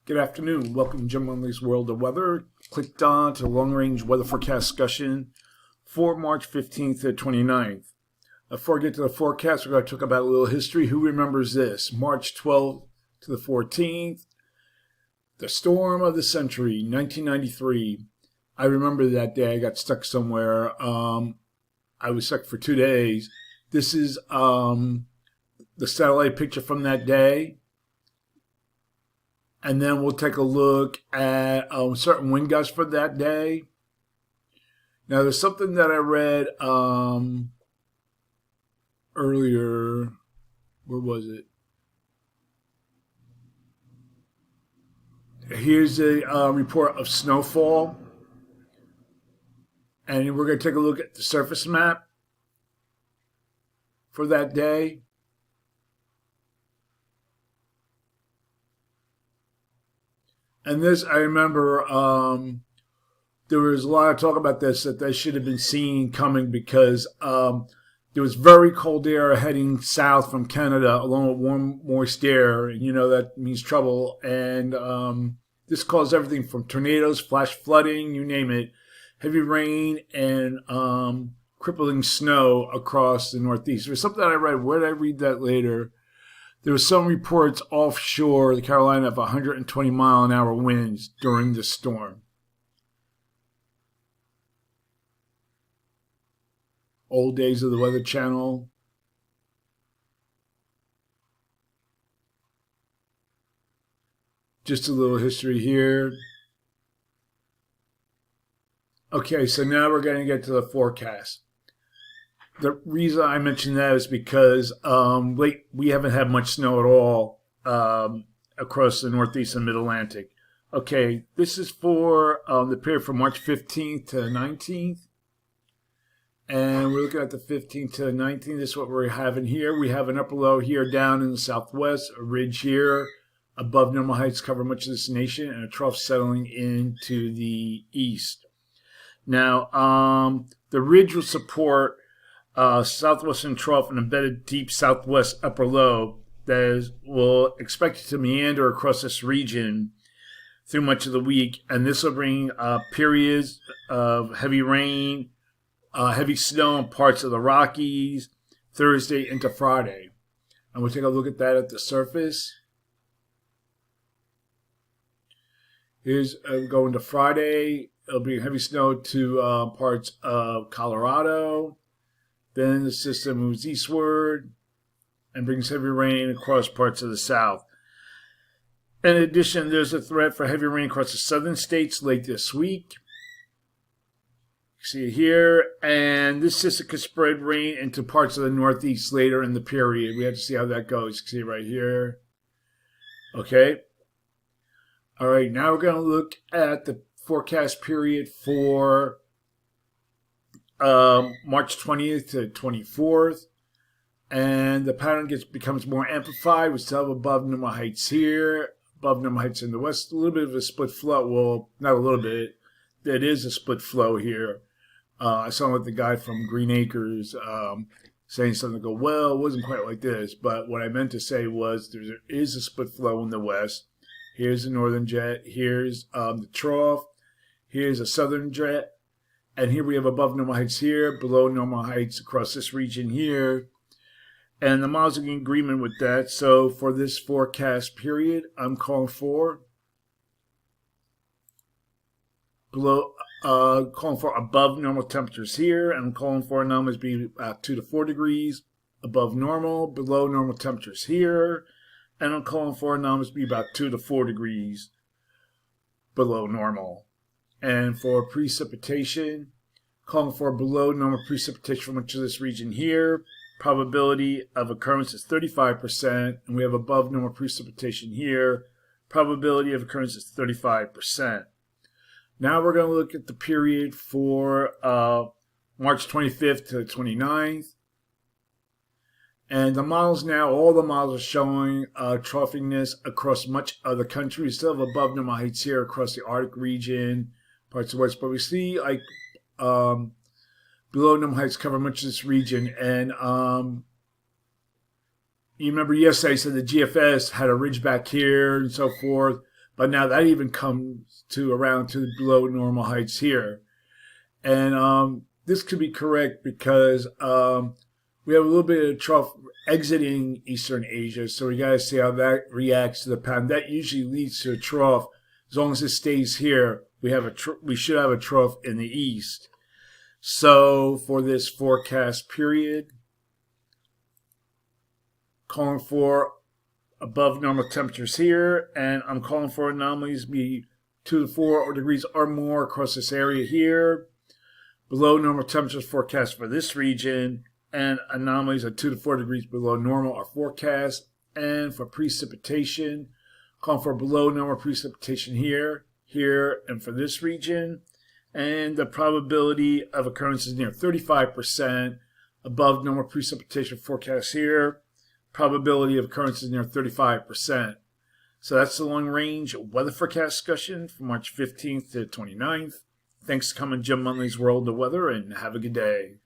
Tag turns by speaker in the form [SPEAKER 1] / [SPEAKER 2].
[SPEAKER 1] Good afternoon. Welcome to Jim Lumley's World of Weather. Clicked on to the long-range weather forecast discussion for March 15th to 29th. Before I get to the forecast, we're going to talk about a little history. Who remembers this? March 12th to the 14th, the storm of the century, 1993. I remember that day. I got stuck somewhere. I was stuck for 2 days. This is the satellite picture from that day. And then we'll take a look at certain wind gusts for that day. Now, there's something that I read earlier. Where was it? Here's a report of snowfall. And we're going to take a look at the surface map for that day. And this, I remember, there was a lot of talk about this, that they should have been seen coming because there was very cold air heading south from Canada along with warm, moist air. And, you know, that means trouble. And this caused everything from tornadoes, flash flooding, you name it, heavy rain, and crippling snow across the Northeast. There was something that I read. Where did I read that later? There were some reports offshore the Carolina of 120-mile-an-hour winds during the storm. Old days of the Weather Channel. Just a little history here. Okay, so now we're going to get to the forecast. The reason I mention that is because we haven't had much snow at all across the Northeast and Mid-Atlantic. Okay, this is for the period from March 15th to 19th. And we're looking at the 15th to the 19th. This is what we're having here. We have an upper low here down in the southwest, a ridge here above normal heights cover much of this nation, and a trough settling into the east. Now, the ridge will support southwestern trough and embedded deep southwest upper low that will expect to meander across this region through much of the week, and this will bring periods of heavy rain, heavy snow in parts of the Rockies Thursday into Friday. And we'll take a look at that at the surface. Here's going to Friday. It'll bring heavy snow to parts of Colorado. Then the system moves eastward and brings heavy rain across parts of the south. In addition, there's a threat for heavy rain across the southern states late this week. You see it here. And this system could spread rain into parts of the Northeast later in the period. We have to see how that goes. You can see it right here. Okay. All right, now we're going to look at the forecast period for March 20th to 24th, and the pattern becomes more amplified. We still have above normal heights here, above normal heights in the west, a little bit of a split flow. Well, not a little bit. It is a split flow here. I saw with the guy from Green Acres saying something. Go, well, it wasn't quite like this, but what I meant to say was there is a split flow in the west. Here's the northern jet. Here's the trough. Here's a southern jet. And here we have above normal heights here, below normal heights across this region here. And the models are in agreement with that. So for this forecast period, I'm calling for above normal temperatures here. And I'm calling for anomalies be about 2 to 4 degrees above normal, below normal temperatures here. And I'm calling for anomalies be about 2 to 4 degrees below normal. And for precipitation, calling for below normal precipitation for much of this region here. Probability of occurrence is 35%, and we have above normal precipitation here. Probability of occurrence is 35%. Now we're going to look at the period for March 25th to the 29th. And the models now, all the models are showing troughiness across much of the country. We still have above normal heights here across the Arctic region, parts of the West. But we see like below normal heights cover much of this region. And you remember yesterday I said the GFS had a ridge back here and so forth, but now that even comes to around to below normal heights here. And this could be correct because we have a little bit of trough exiting Eastern Asia, so we got to see how that reacts to the pound. That usually leads to a trough. As long as it stays here, we should have a trough in the east. So for this forecast period, calling for above normal temperatures here, and I'm calling for anomalies to be 2 to 4 degrees or more across this area here. Below normal temperatures forecast for this region, and anomalies of 2 to 4 degrees below normal are forecast. And for precipitation, calling for below normal precipitation here, and for this region. And the probability of occurrence is near 35%. Above normal precipitation forecast here. Probability of occurrence is near 35%. So that's the long range weather forecast discussion from March 15th to 29th. Thanks for coming to Jim Munley's World of Weather, and have a good day.